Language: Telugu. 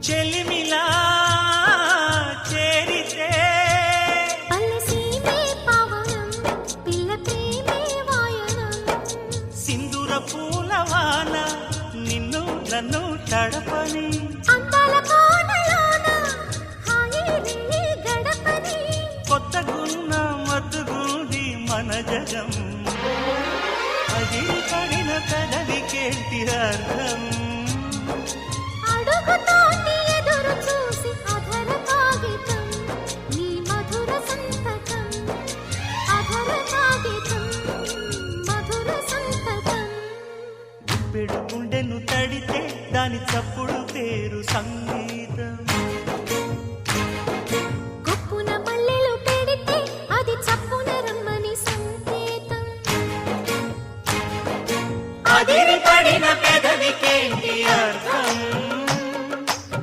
చెలిమిలా చేరితే పల్లెసీమే పావనం పిల్ల ప్రేమే వాయనం సింధూర పూలవాన నిన్ను నన్ను తడపని అందాల కోనలోన హాయి నీ గడపని కొత్తగున్న మత్తుగుంది మన జగం అది పడిన పెదవికేంటి అర్థం అడుగుతోటి ఎదురు చూసి అధర కాగితం నీ మధుర సంతకం అధర కాగితం మధుర సంతకం పెడు గుండెను తడితే దాని చప్పుడు పేరు సంగీతం కొప్పున మల్లెలు పెడితే అది చప్పున రమ్మని సంకేతం అదిరి పడిన పెదవికేంటి అర్థం